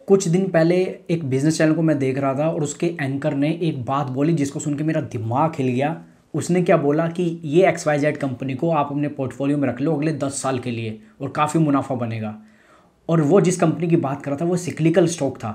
कुछ दिन पहले एक बिजनेस चैनल को मैं देख रहा था और उसके एंकर ने एक बात बोली जिसको सुन के मेरा दिमाग हिल गया। उसने क्या बोला कि ये XYZ कंपनी को आप अपने पोर्टफोलियो में रख लो अगले 10 साल के लिए और काफ़ी मुनाफा बनेगा। और वो जिस कंपनी की बात कर रहा था वो सिक्लिकल स्टॉक था।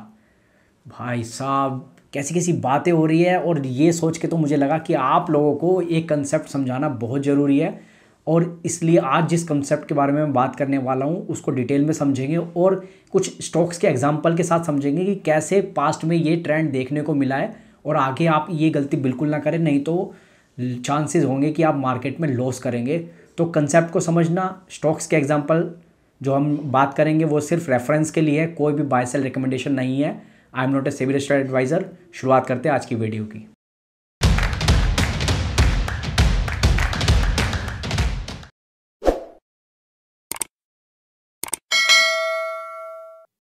भाई साहब कैसी कैसी बातें हो रही है, और ये सोच के तो मुझे लगा कि आप लोगों को एक कंसेप्ट समझाना बहुत ज़रूरी है। और इसलिए आज जिस कंसेप्ट के बारे में मैं बात करने वाला हूँ उसको डिटेल में समझेंगे और कुछ स्टॉक्स के एग्जांपल के साथ समझेंगे कि कैसे पास्ट में ये ट्रेंड देखने को मिला है और आगे आप ये गलती बिल्कुल ना करें, नहीं तो चांसेस होंगे कि आप मार्केट में लॉस करेंगे। तो कंसेप्ट को समझना, स्टॉक्स के एग्जांपल जो हम बात करेंगे वो सिर्फ रेफरेंस के लिए है, कोई भी बाय सेल रिकमेंडेशन नहीं है। I am not a SEBI registered adviser. शुरुआत करते हैं आज की वीडियो की।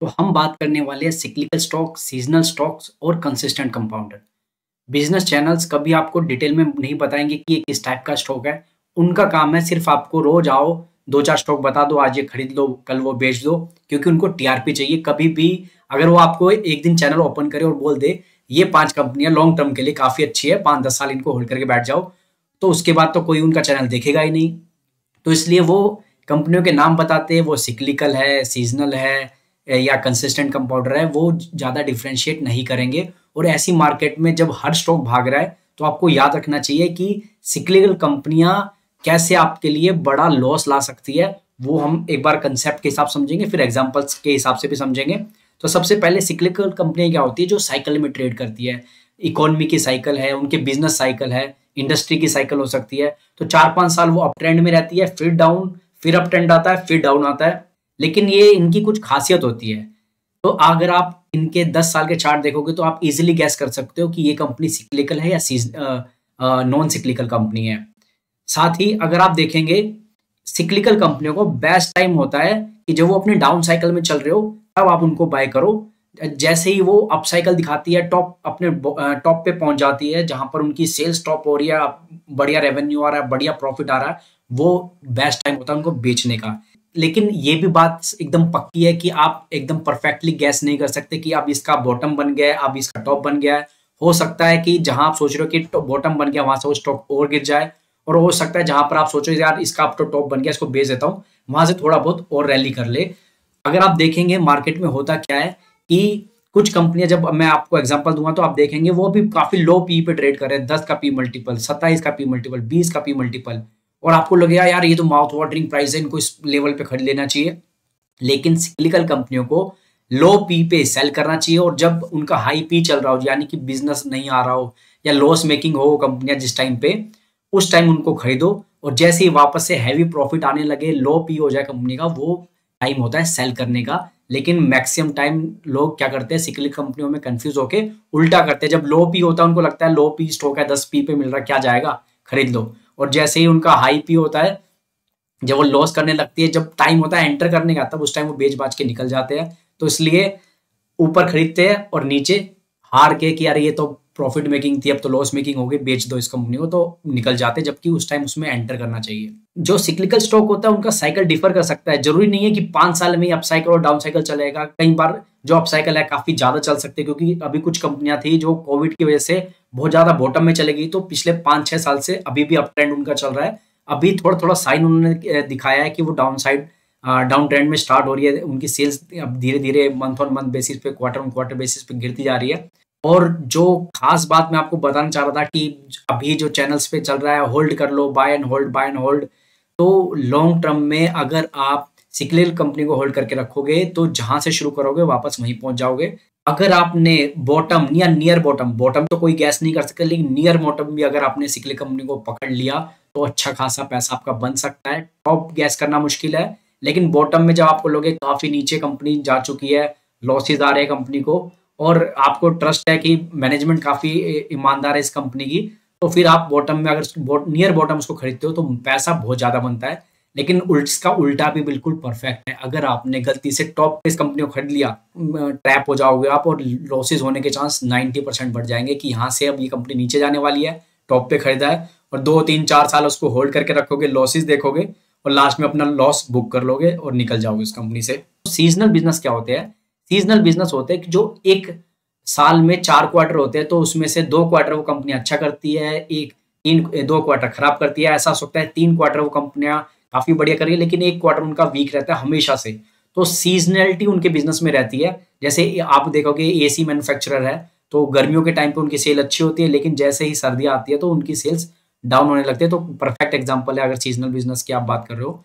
तो हम बात करने वाले हैं सिक्लिकल स्टॉक, सीजनल स्टॉक्स और कंसिस्टेंट कंपाउंडर। बिजनेस चैनल्स कभी आपको डिटेल में नहीं बताएंगे कि ये किस टाइप का स्टॉक है। उनका काम है सिर्फ आपको रोज आओ, दो चार स्टॉक बता दो, आज ये खरीद लो कल वो बेच दो, क्योंकि उनको टीआरपी चाहिए। कभी भी अगर वो आपको एक दिन चैनल ओपन करे और बोल दे ये 5 कंपनियां लॉन्ग टर्म के लिए काफी अच्छी है, 5-10 साल इनको होल्ड करके बैठ जाओ, तो उसके बाद तो कोई उनका चैनल देखेगा ही नहीं। तो इसलिए वो कंपनियों के नाम बताते हैं, वो सिक्लिकल है, सीजनल है या कंसिस्टेंट कंपाउंडर है, वो ज़्यादा डिफ्रेंशिएट नहीं करेंगे। और ऐसी मार्केट में जब हर स्टॉक भाग रहा है तो आपको याद रखना चाहिए कि सिक्लिकल कंपनियां कैसे आपके लिए बड़ा लॉस ला सकती है। वो हम एक बार कंसेप्ट के हिसाब समझेंगे, फिर एग्जांपल्स के हिसाब से भी समझेंगे। तो सबसे पहले सिक्लिकल कंपनियां क्या होती है, जो साइकिल में ट्रेड करती है। इकोनॉमी की साइकिल है, उनके बिजनेस साइकिल है, इंडस्ट्री की साइकिल हो सकती है। तो 4-5 साल वो अप ट्रेंड में रहती है, फिर डाउन, फिर अप ट्रेंड आता है, फिर डाउन आता है। लेकिन ये इनकी कुछ खासियत होती है। तो अगर आप इनके 10 साल के चार्ट देखोगे तो आप इजीली गैस कर सकते हो कि ये कंपनी सिक्लिकल है या नॉन सिक्लिकल कंपनी है। साथ ही अगर आप देखेंगे सिक्लिकल कंपनियों को बेस्ट टाइम होता है कि जब वो अपने डाउन साइकिल में चल रहे हो तब आप उनको बाय करो। जैसे ही वो अप साइकिल दिखाती है, अपने टॉप पे पहुंच जाती है जहां पर उनकी सेल्स टॉप हो रही है, बढ़िया रेवेन्यू आ रहा है, बढ़िया प्रॉफिट आ रहा है, वो बेस्ट टाइम होता है उनको बेचने का। लेकिन ये भी बात एकदम पक्की है कि आप एकदम परफेक्टली गैस नहीं कर सकते कि अब इसका बॉटम बन गया है, अब इसका टॉप बन गया है। हो सकता है कि जहां आप सोच रहे हो कि बॉटम बन गया वहां से वो स्टॉक और गिर जाए, और हो सकता है जहां पर आप सोचो यार इसका अब तो टॉप बन गया, इसको बेच देता हूँ, वहां से थोड़ा बहुत और रैली कर ले। अगर आप देखेंगे मार्केट में होता क्या है कि कुछ कंपनियां, जब मैं आपको एग्जांपल दूंगा तो आप देखेंगे वो भी काफी लो पी पे ट्रेड कर रहे हैं, 10 का पी मल्टीपल, 27 का पी मल्टीपल, 20 का पी मल्टीपल, और आपको लगेगा यार ये तो माउथ वाटरिंग प्राइस है, इनको इस लेवल पे खरीद लेना चाहिए। लेकिन सिक्लिकल कंपनियों को लो पी पे सेल करना चाहिए, और जब उनका हाई पी चल रहा हो, यानी कि बिजनेस नहीं आ रहा हो या लॉस मेकिंग हो कंपनियां जिस टाइम पे, उस टाइम उनको खरीदो। और जैसे ही वापस से हैवी प्रॉफिट आने लगे, लो पी हो जाए कंपनी का, वो टाइम होता है सेल करने का। लेकिन मैक्सिमम टाइम लोग क्या करते हैं, सिक्लिकल कंपनियों में कंफ्यूज होके उल्टा करते हैं। जब लो पी होता है उनको लगता है लो पी स्टॉक है, 10 पी पे मिल रहा है, क्या जाएगा, खरीद लो। और जैसे ही उनका हाई पी होता है, जब वो लॉस करने लगती है, जब टाइम होता है एंटर करने का, तब उस टाइम वो बेच बाच के निकल जाते हैं। तो इसलिए ऊपर खरीदते हैं और नीचे हार के कि यार ये तो प्रॉफिट मेकिंग थी, अब तो लॉस मेकिंग हो गई, बेच दो इस कंपनी को, तो निकल जाते हैं, जबकि उस टाइम उसमें एंटर करना चाहिए। जो सिक्लिकल स्टॉक होता है उनका साइकिल डिफर कर सकता है। जरूरी नहीं है कि 5 साल में ही अप साइकिल और डाउन साइकिल चलेगा। कई बार जो अप साइकिल है काफी ज्यादा चल सकते हैं, क्योंकि अभी कुछ कंपनियां थी जो कोविड की वजह से बहुत ज्यादा बॉटम में चले गई, तो पिछले 5-6 साल से अभी भी अप ट्रेंड उनका चल रहा है। अभी थोड़ा थोड़ा साइन उन्होंने दिखाया है कि वो डाउन ट्रेंड में स्टार्ट हो रही है। उनकी सेल्स अब धीरे धीरे मंथ ऑन मंथ बेसिस पे, क्वार्टर ऑन क्वार्टर बेसिस पे गिरती जा रही है। और जो खास बात मैं आपको बताना चाह रहा था कि अभी जो चैनल्स पे चल रहा है होल्ड कर लो, buy and hold, buy and hold, तो लॉन्ग टर्म में अगर आप सिक्लिकल कंपनी को होल्ड करके रखोगे तो जहां से शुरू करोगे वापस वहीं पहुंच जाओगे। अगर आपने बॉटम या नियर बॉटम, बॉटम तो कोई गैस नहीं कर सकता, लेकिन नियर बॉटम भी अगर आपने सिक्लिकल कंपनी को पकड़ लिया तो अच्छा खासा पैसा आपका बन सकता है। टॉप गैस करना मुश्किल है, लेकिन बॉटम में जब आपको लोगे काफी नीचे कंपनी जा चुकी है, लॉसेज आ रहे हैं कंपनी को, और आपको ट्रस्ट है कि मैनेजमेंट काफी ईमानदार है इस कंपनी की, तो फिर आप बॉटम में अगर नियर बॉटम उसको खरीदते हो तो पैसा बहुत ज्यादा बनता है। लेकिन इसका उल्टा भी बिल्कुल परफेक्ट है। अगर आपने गलती से टॉप पे इस कंपनी को खरीद लिया, ट्रैप हो जाओगे आप, और लॉसेज होने के चांस 90% बढ़ जाएंगे कि यहाँ से अब ये कंपनी नीचे जाने वाली है, टॉप पे खरीदा है, और 2-3-4 साल उसको होल्ड करके रखोगे, लॉसेज देखोगे और लास्ट में अपना लॉस बुक कर लोगे और निकल जाओगे उस कंपनी से। सीजनल बिजनेस क्या होते हैं? सीजनल बिजनेस होते हैं कि जो एक साल में 4 क्वार्टर होते हैं, तो उसमें से 2 क्वार्टर वो कंपनी अच्छा करती है, 2 क्वार्टर खराब करती है। ऐसा हो सकता है 3 क्वार्टर वो कंपनियां काफी बढ़िया करी है, लेकिन 1 क्वार्टर उनका वीक रहता है हमेशा से। तो सीजनलिटी उनके बिजनेस में रहती है। जैसे आप देखोगे एसी मैन्युफैक्चरर है, तो गर्मियों के टाइम पे उनकी सेल अच्छी होती है, लेकिन जैसे ही सर्दियां आती है तो उनकी सेल्स डाउन होने लगती है। तो परफेक्ट एग्जांपल है अगर सीजनल बिजनेस की आप बात कर रहे हो।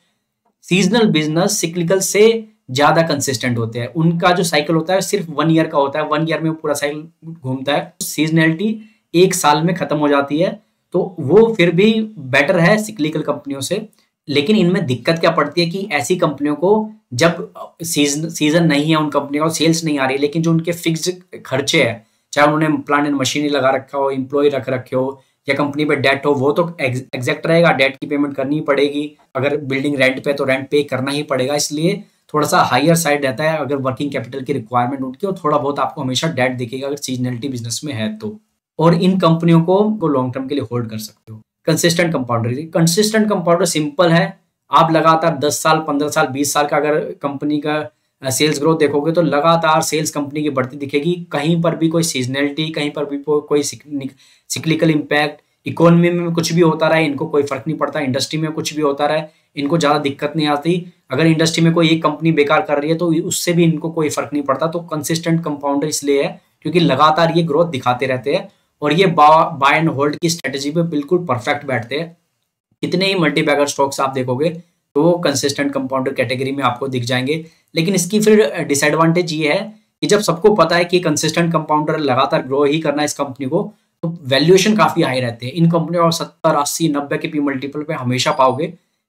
सीजनल बिजनेस सिक्लिकल से ज्यादा कंसिस्टेंट होते हैं। उनका जो साइकिल होता है सिर्फ 1 ईयर का होता है, 1 ईयर में पूरा साइकिल घूमता है। सीजनलिटी 1 साल में खत्म हो जाती है, तो वो फिर भी बेटर है सिक्लिकल कंपनियों से। लेकिन इनमें दिक्कत क्या पड़ती है कि ऐसी कंपनियों को जब सीजन नहीं है, उन कंपनियों को सेल्स नहीं आ रही, लेकिन जो उनके फिक्स्ड खर्चे हैं, चाहे उन्होंने प्लांट एंड मशीनरी लगा रखा हो, एम्प्लॉय रख रखे हो, या कंपनी पे डेट हो, वो तो एग्जैक्ट रहेगा, डेट की पेमेंट करनी ही पड़ेगी। अगर बिल्डिंग रेंट पे तो रेंट पे करना ही पड़ेगा, इसलिए थोड़ा सा हायर साइड रहता है अगर वर्किंग कैपिटल की रिक्वायरमेंट उनकी, और थोड़ा बहुत आपको हमेशा डेट दिखेगा अगर सीजनलिटी बिजनेस में है तो। और इन कंपनियों को लॉन्ग टर्म के लिए होल्ड कर सकते हो। कंसिस्टेंट कंपाउंडर सिंपल है। आप लगातार 10 साल, 15 साल, 20 साल का अगर कंपनी का सेल्स ग्रोथ देखोगे तो लगातार सेल्स कंपनी की बढ़ती दिखेगी। कहीं पर भी कोई सीजनलिटी, कहीं पर भी कोई सिक्लिकल इम्पैक्ट, इकोनॉमी में कुछ भी होता रहा, इनको कोई फर्क नहीं पड़ता। इंडस्ट्री में कुछ भी होता रहा, इनको ज्यादा दिक्कत नहीं आती। अगर इंडस्ट्री में कोई एक कंपनी बेकार कर रही है तो उससे भी इनको कोई फर्क नहीं पड़ता। तो कंसिस्टेंट कंपाउंडर इसलिए है क्योंकि लगातार ये ग्रोथ दिखाते रहते हैं, और ये बाय एंड होल्ड की स्ट्रेटेजी पे बिल्कुल परफेक्ट बैठते हैं। कितने ही मल्टी बैगर स्टॉक्स आप देखोगे तो वो कंसिस्टेंट कंपाउंडर कैटेगरी में आपको दिख जाएंगे। लेकिन इसकी फिर डिसएडवांटेज ये है कि जब सबको पता है कि कंसिस्टेंट कंपाउंडर लगातार ग्रो ही करना है इस कंपनी को, तो वैल्यूएशन काफी हाई रहते हैं इन कंपनियों और 70, 80, 90 के पी मल्टीपल पे हमेशा पाओगे।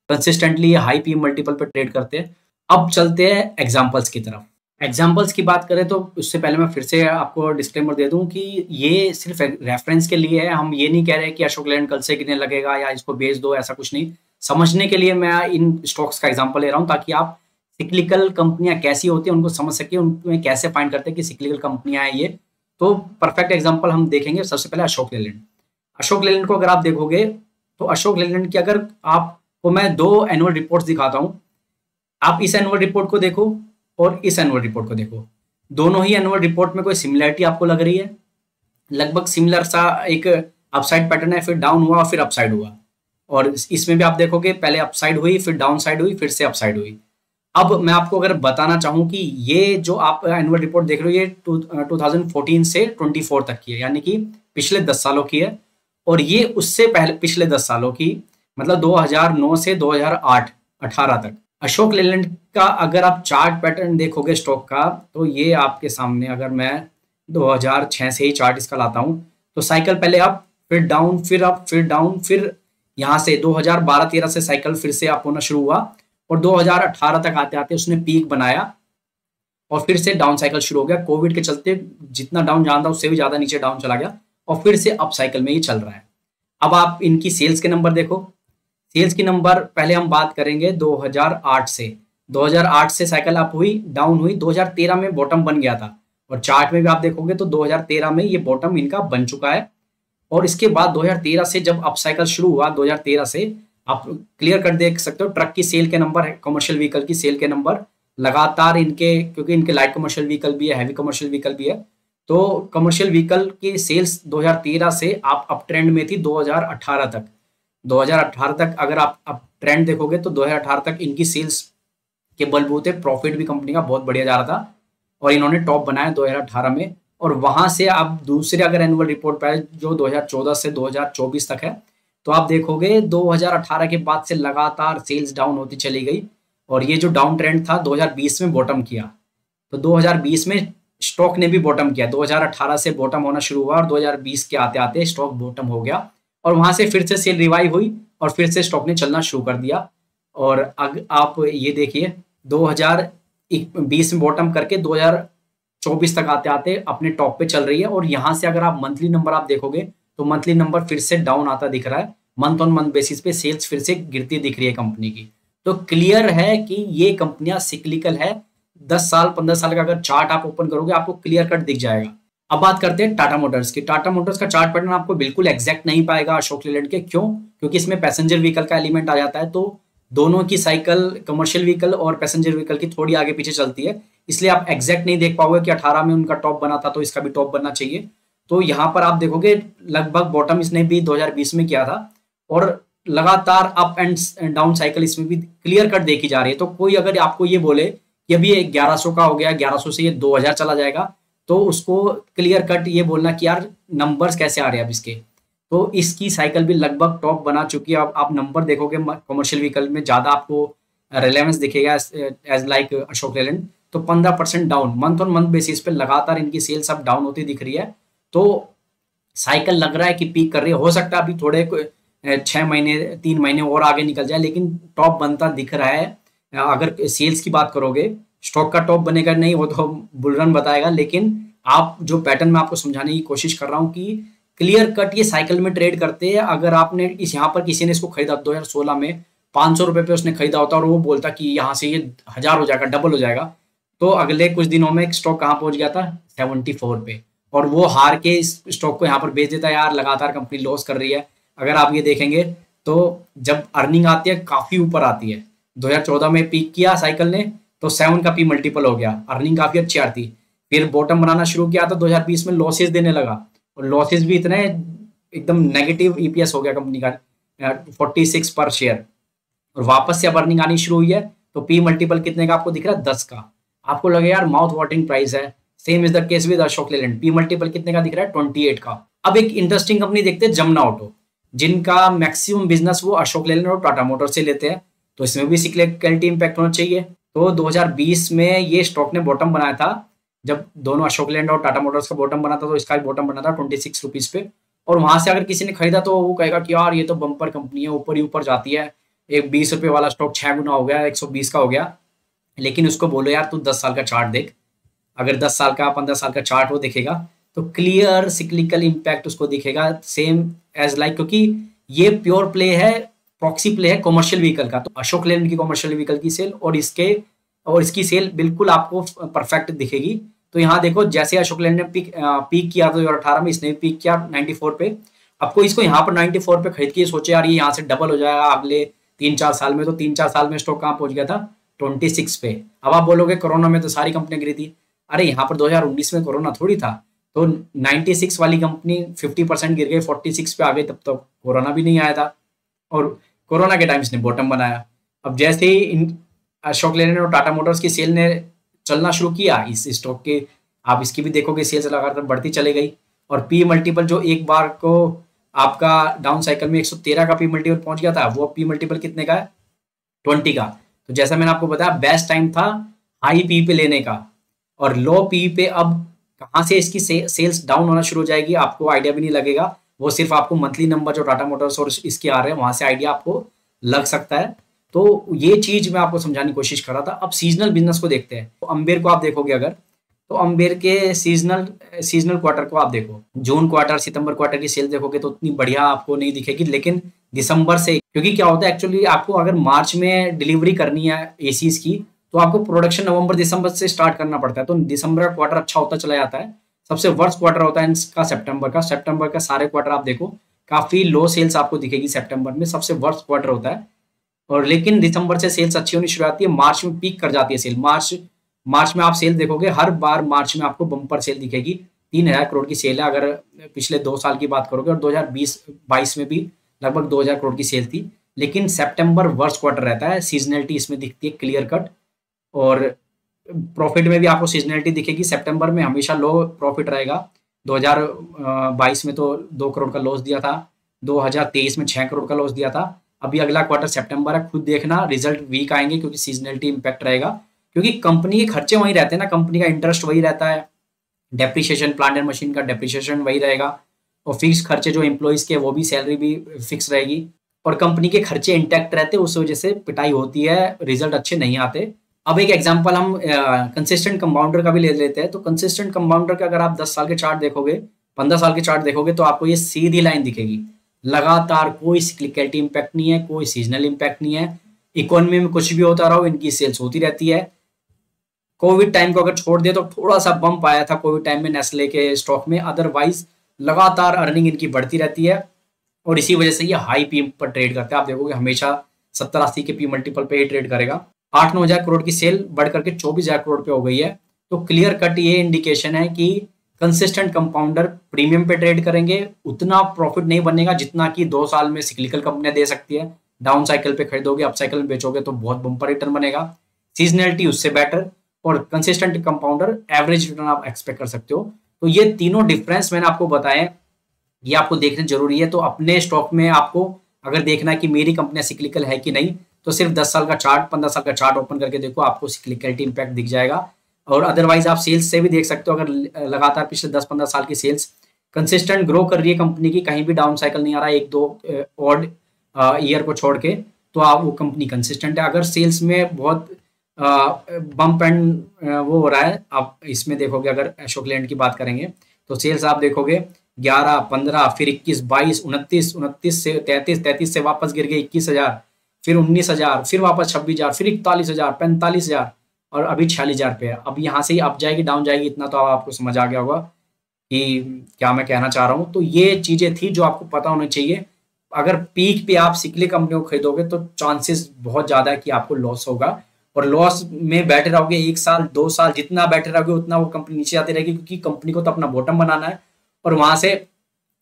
कंसिस्टेंटली ये हाई पी मल्टीपल पे ट्रेड करते हैं। अब चलते हैं एग्जांपल्स की तरफ। एग्जांपल्स की बात करें तो उससे पहले मैं फिर से आपको डिस्क्लेमर दे दूं कि ये सिर्फ रेफरेंस के लिए है। हम ये नहीं कह रहे कि अशोक लेलैंड कल से गिरने लगेगा या इसको बेच दो, ऐसा कुछ नहीं। समझने के लिए मैं इन स्टॉक्स का एग्जांपल ले रहा हूं ताकि आप सिक्लिकल कंपनियां कैसी होती हैं उनको समझ सके, उनमें कैसे फाइंड करते हैं कि सिक्लिकल कंपनियां हैं ये। तो परफेक्ट एग्जांपल हम देखेंगे। सबसे पहले अशोक लेलैंड। अशोक लेलैंड को अगर आप देखोगे तो अशोक लेलैंड की अगर आपको मैं 2 एनुअल रिपोर्ट्स दिखाता हूं, आप इस एनुअल रिपोर्ट को देखो और इस एनुअल रिपोर्ट को देखो। दोनों ही एनुअल रिपोर्ट में कोई सिमिलरिटी आपको लग रही है? लगभग सिमिलर सा एक अपसाइड पैटर्न है, फिर डाउन हुआ और फिर अपसाइड हुआ। और इसमें भी आप देखोगे पहले अपसाइड हुई, फिर डाउन साइड हुई, फिर से अपसाइड हुई। अब मैं आपको अगर बताना चाहूं कि ये जो आप एनुअल रिपोर्ट देख रहे हो ये 2014 से 24 तक की है, यानी कि पिछले 10 सालों की है। और ये उससे पहले पिछले 10 सालों की, मतलब 2009 से 2018 तक। अशोक लेलैंड का अगर आप चार्ट पैटर्न देखोगे स्टॉक का, तो ये आपके सामने, अगर मैं 2006 से ही चार्ट इसका लाता हूं, तो साइकिल पहले अप, फिर डाउन, फिर अप, फिर डाउन, फिर यहां से 2012-13 से साइकिल फिर से अप होना शुरू हुआ, और 2018 तक आते आते उसने पीक बनाया और फिर से डाउन साइकिल शुरू हो गया। कोविड के चलते जितना डाउन जाना था उससे भी ज्यादा नीचे डाउन चला गया, और फिर से अप साइकिल में ही चल रहा है। अब आप इनकी सेल्स के नंबर देखो। सेल्स की नंबर पहले हम बात करेंगे 2008 से। 2008 से साइकिल अप हुई, डाउन हुई, 2013 में बॉटम बन गया था, और चार्ट में भी आप देखोगे तो 2013 में ये बॉटम इनका बन चुका है। और इसके बाद 2013 से जब अप साइकिल शुरू हुआ, 2013 से आप क्लियर कट देख सकते हो ट्रक की सेल के नंबर है, कमर्शियल व्हीकल की सेल के नंबर लगातार इनके, क्योंकि इनके लाइट कमर्शियल व्हीकल भी है, हैवी कमर्शियल व्हीकल भी है, तो कमर्शियल व्हीकल की सेल्स 2013 से आप अप ट्रेंड में थी 2018 तक। 2018 तक अगर आप ट्रेंड देखोगे तो 2018 तक इनकी सेल्स के बलबूते प्रॉफिट भी कंपनी का बहुत बढ़िया जा रहा था, और इन्होंने टॉप बनाया 2018 में। और वहां से आप दूसरे अगर एनुअल रिपोर्ट पे जो 2014 से 2024 तक है, तो आप देखोगे 2018 के बाद से लगातार सेल्स डाउन होती चली गई, और ये जो डाउन ट्रेंड था 2020 में बॉटम किया। तो 2020 में स्टॉक ने भी बॉटम किया, 2018 से बॉटम होना शुरू हुआ और 2020 के आते आते स्टॉक बॉटम हो गया, और वहां से फिर से सेल रिवाइव हुई और फिर से स्टॉक ने चलना शुरू कर दिया। और अगर आप ये देखिए 2020 में बॉटम करके 2024 तक आते आते अपने टॉप पे चल रही है। और यहाँ से अगर आप मंथली नंबर आप देखोगे तो मंथली नंबर फिर से डाउन आता दिख रहा है, मंथ ऑन मंथ बेसिस पे सेल्स फिर से गिरती दिख रही है कंपनी की। तो क्लियर है कि ये कंपनियां सिक्लिकल है। 10 साल 15 साल का अगर चार्ट आप ओपन करोगे आपको क्लियर कट दिख जाएगा। अब बात करते हैं टाटा मोटर्स की। टाटा मोटर्स का चार्ट पैटर्न आपको बिल्कुल एग्जैक्ट नहीं पाएगा अशोक लेलैंड के। क्यों? क्योंकि इसमें पैसेंजर व्हीकल का एलिमेंट आ जाता है, तो दोनों की साइकिल कमर्शियल व्हीकल और पैसेंजर व्हीकल की थोड़ी आगे पीछे चलती है, इसलिए आप एग्जैक्ट नहीं देख पाओगे कि 18 में उनका टॉप बना था तो इसका भी टॉप बनना चाहिए। तो यहाँ पर आप देखोगे लगभग बॉटम इसने भी 2020 में किया था, और लगातार अप एंड डाउन साइकिल इसमें भी क्लियर कट देखी जा रही है। तो कोई अगर आपको ये बोले कि अभी ये 1100 का हो गया, 1100 से ये 2000 चला जाएगा, तो उसको क्लियर कट ये बोलना कि यार नंबर्स कैसे आ रहे हैं अब इसके। तो इसकी साइकिल भी लगभग टॉप बना चुकी है। अब आप नंबर देखोगे कमर्शियल व्हीकल में ज़्यादा आपको रिलेवेंस दिखेगा एज लाइक अशोक लेलैंड। तो 15% down month on month basis पे लगातार इनकी सेल्स अब डाउन होती दिख रही है। तो साइकिल लग रहा है कि पीक कर रही है, हो सकता है अभी थोड़े 6 महीने 3 महीने और आगे निकल जाए, लेकिन टॉप बनता दिख रहा है। अगर सेल्स की बात करोगे, स्टॉक का टॉप बनेगा नहीं वो तो बुलरन बताएगा, लेकिन आप जो पैटर्न मैं आपको समझाने की कोशिश कर रहा हूँ कि क्लियर कट ये साइकिल में ट्रेड करते हैं। अगर आपने इस यहाँ पर किसी ने इसको खरीदा 2016 में 500 रुपए पे उसने खरीदा होता और वो बोलता कि यहाँ से ये 1000 हो जाएगा, डबल हो जाएगा, तो अगले कुछ दिनों में स्टॉक कहाँ पहुंच गया था 74 पे, और वो हार के इस स्टॉक को यहाँ पर बेच देता है। यार लगातार कंपनी लॉस कर रही है। अगर आप ये देखेंगे तो जब अर्निंग आती है काफी ऊपर आती है। 2014 में पीक किया साइकिल ने तो 7 का पी मल्टीपल हो गया, अर्निंग काफी अच्छी आती। फिर बॉटम बनाना शुरू किया तो 2020 में लॉसेस देने लगा, और लॉसेस भी इतने एकदम नेगेटिव ईपीएस हो गया कंपनी का 46 पर शेयर, और वापस से अब अर्निंग आनी शुरू हुई है तो पी मल्टीपल कितने का आपको दिख रहा है 10 का। आपको लगे यार माउथ वाटरिंग प्राइस है। Same is the case with Ashok Leyland, P multiple कितने का दिख रहा है 28 का। अब एक इंटरेस्टिंग कंपनी देखते हैं जमुना ऑटो, जिनका मैक्सिमम बिजनेस वो अशोक लेलैंड और टाटा मोटर से लेते हैं, तो इसमें भी सिक्लिकलिटी इंपैक्ट होना चाहिए। तो 2020 में ये स्टॉक ने बॉटम बनाया था, जब दोनों अशोक लेलैंड और टाटा मोटर्स का बॉटम बना था तो इसका भी बॉटम बना था 26 रुपीज पे। और वहां से अगर किसी ने खरीदा तो वो कहेगा कि यार ये तो बम्पर कंपनी है, ऊपर ही ऊपर जाती है, एक 20 रुपए वाला स्टॉक 6 गुना हो गया, 120 का हो गया। लेकिन उसको बोलो यार तू 10 साल का चार्ट देख, अगर 10 साल का 15 साल का चार्ट वो देखेगा तो क्लियर सिक्लिकल इम्पैक्ट उसको दिखेगा, सेम एज लाइक, क्योंकि ये प्योर प्ले है, प्रॉक्सी प्ले है कमर्शियल व्हीकल का। तो अशोक लेलैंड की कमर्शियल व्हीकल की सेल और इसकी सेल बिल्कुल आपको परफेक्ट दिखेगी। तो यहाँ देखो जैसे अशोक लेलैंड ने पीक किया 2018 में, इसने भी पीक किया 94 पे। आपको इसको यहाँ पर 94 पे खरीद के सोचे यार ये यहाँ से डबल हो जाएगा अगले 3-4 साल में, तो 3-4 साल में स्टॉक कहाँ पहुंच गया था 26 पे। अब आप बोलोगे कोरोना में तो सारी कंपनियां गिरी थी, अरे यहाँ पर 2019 में कोरोना थोड़ी था, तो 96 वाली कंपनी 50% गिर गई, 46 पे आ गई, तब तक कोरोना भी नहीं आया था, और कोरोना के टाइम इसने बॉटम बनाया। अब जैसे ही अशोक लेलैंड और टाटा मोटर्स की सेल ने चलना शुरू किया इस स्टॉक के, आप इसकी भी देखोगे सेल्स लगातार बढ़ती चली गई, और पी मल्टीपल जो एक बार को आपका डाउन साइकिल में 113 का पी मल्टीपल पहुंच गया था, वो पी मल्टीपल कितने का है 20 का। तो जैसा मैंने आपको बताया बेस्ट टाइम था हाई पी पे लेने का, और लो पी पे अब कहाँ से इसकी सेल्स डाउन होना शुरू हो जाएगी आपको आइडिया भी नहीं लगेगा। वो सिर्फ आपको मंथली नंबर जो टाटा मोटर्स और इसके आ रहे हैं वहां से आइडिया आपको लग सकता है। तो ये चीज मैं आपको समझाने की कोशिश कर रहा था। अब सीजनल बिजनेस को देखते हैं, तो अंबेर को आप देखोगे अगर, तो अंबेर के सीजनल क्वार्टर को आप देखो, जून क्वार्टर सितंबर क्वार्टर की सेल देखोगे तो उतनी बढ़िया आपको नहीं दिखेगी, लेकिन दिसंबर से, क्योंकि क्या होता है एक्चुअली आपको अगर मार्च में डिलीवरी करनी है एसीज की तो आपको प्रोडक्शन नवंबर दिसंबर से स्टार्ट करना पड़ता है, तो दिसंबर का क्वार्टर अच्छा होता चला जाता है। सबसे वर्स्ट क्वार्टर होता है इसका सितंबर का सारे क्वार्टर आप देखो काफी लो सेल्स आपको दिखेगी, सितंबर में सबसे वर्स्ट क्वार्टर होता है, और लेकिन दिसंबर से सेल्स अच्छी होनी शुरू होती है, मार्च में पीक कर जाती है सेल। मार्च में आप सेल देखोगे हर बार मार्च में आपको बम्पर सेल दिखेगी, 3000 करोड़ की सेल है अगर पिछले 2 साल की बात करोगे, और 2020-22 में भी लगभग 2000 करोड़ की सेल थी। लेकिन सितंबर वर्स्ट क्वार्टर रहता है, सीजनलिटी इसमें दिखती है क्लियर कट, और प्रॉफिट में भी आपको सीजनलिटी दिखेगी। सितंबर में हमेशा लो प्रॉफिट रहेगा, 2022 में तो 2 करोड़ का लॉस दिया था, 2023 में 6 करोड़ का लॉस दिया था। अभी अगला क्वार्टर सितंबर है, खुद देखना रिजल्ट वीक आएंगे क्योंकि सीजनलिटी इंपैक्ट रहेगा, क्योंकि कंपनी के खर्चे वही रहते हैं ना, कंपनी का इंटरेस्ट वही रहता है, डेप्रिसिएशन प्लांट एंड मशीन का डेप्रिसिएशन वही रहेगा, और फिक्स खर्चे जो एम्प्लॉइज के वो भी सैलरी भी फिक्स रहेगी, और कंपनी के खर्चे इंटैक्ट रहते हैं, उस वजह से पिटाई होती है, रिजल्ट अच्छे नहीं आते। अब एक एग्जांपल हम कंसिस्टेंट कंपाउंडर का भी ले लेते हैं। तो कंसिस्टेंट कंपाउंडर का अगर आप 10 साल के चार्ट देखोगे, 15 साल के चार्ट देखोगे, तो आपको ये सीधी लाइन दिखेगी, लगातार कोई सिक्लिकलिटी इंपैक्ट नहीं है, कोई सीजनल इंपैक्ट नहीं है, इकोनॉमी में कुछ भी होता रहा इनकी सेल्स होती रहती है। कोविड टाइम को अगर छोड़ दे तो थोड़ा सा बम्प आया था कोविड टाइम में नेस्ले के स्टॉक में, अदरवाइज लगातार अर्निंग इनकी बढ़ती रहती है, और इसी वजह से ये हाई पी पर ट्रेड करते हैं। आप देखोगे हमेशा 70-80 के पी मल्टीपल पे ही ट्रेड करेगा। 8-9 हज़ार करोड़ की सेल बढ़ करके 24,000 करोड़ पे हो गई है। तो क्लियर कट ये इंडिकेशन है कि कंसिस्टेंट कंपाउंडर प्रीमियम पे ट्रेड करेंगे, उतना प्रॉफिट नहीं बनेगा जितना कि 2 साल में सिक्लिकल कंपनियां दे सकती है। डाउन साइकिल पे खरीदोगे, अप साइकिल में बेचोगे तो बहुत बम्पर रिटर्न बनेगा। सीजनलिटी उससे बेटर, और कंसिस्टेंट कंपाउंडर एवरेज रिटर्न आप एक्सपेक्ट कर सकते हो। तो ये तीनों डिफरेंस मैंने आपको बताए, ये आपको देखना जरूरी है। तो अपने स्टॉक में आपको अगर देखना है कि मेरी कंपनी सिक्लिकल है कि नहीं, तो सिर्फ 10 साल का चार्ट, 15 साल का चार्ट ओपन करके देखो, आपको सिक्लिकलिटी इंपैक्ट दिख जाएगा। और अदरवाइज आप सेल्स से भी देख सकते हो, अगर लगातार पिछले 10-15 साल की सेल्स कंसिस्टेंट ग्रो कर रही है कंपनी की, कहीं भी डाउन साइकिल नहीं आ रहा है, 1-2 ऑड ईयर को छोड़ के, तो आप वो कंपनी कंसिस्टेंट है। अगर सेल्स में बहुत बम्प एंड वो हो रहा है, आप इसमें देखोगे, अगर अशोक लैंड की बात करेंगे तो सेल्स आप देखोगे 11, 15, फिर 21, 22, 29, 29 से 33, 33 से वापस गिर गए 21,000, फिर 19,000, फिर वापस 26,000, फिर 41,000, 45,000 और अभी 46,000 पे है। अब यहाँ से ही अप जाएगी डाउन जाएगी, इतना तो आपको समझ आ गया होगा कि क्या मैं कहना चाह रहा हूँ। तो ये चीजें थी जो आपको पता होनी चाहिए। अगर पीक पे आप सिक्लिकल कंपनियों को खरीदोगे तो चांसेस बहुत ज्यादा है कि आपको लॉस होगा, और लॉस में बैठे रहोगे 1 साल 2 साल, जितना बैठे रहोगे उतना वो कंपनी नीचे आती रहेगी, क्योंकि कंपनी को तो अपना बॉटम बनाना है। और वहां से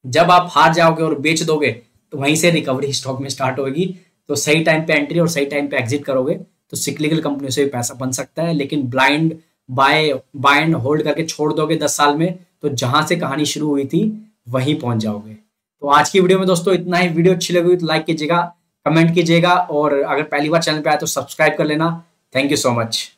जब आप हार जाओगे और बेच दोगे तो वहीं से रिकवरी स्टॉक में स्टार्ट होगी। तो सही टाइम पे एंट्री और सही टाइम पे एग्जिट करोगे तो सिक्लिकल कंपनियों से भी पैसा बन सकता है। लेकिन ब्लाइंड बाय एंड होल्ड करके छोड़ दोगे 10 साल में, तो जहां से कहानी शुरू हुई थी वहीं पहुंच जाओगे। तो आज की वीडियो में दोस्तों इतना ही। वीडियो अच्छी लगी तो लाइक कीजिएगा, कमेंट कीजिएगा, और अगर पहली बार चैनल पे आए तो सब्सक्राइब कर लेना। Thank you so much.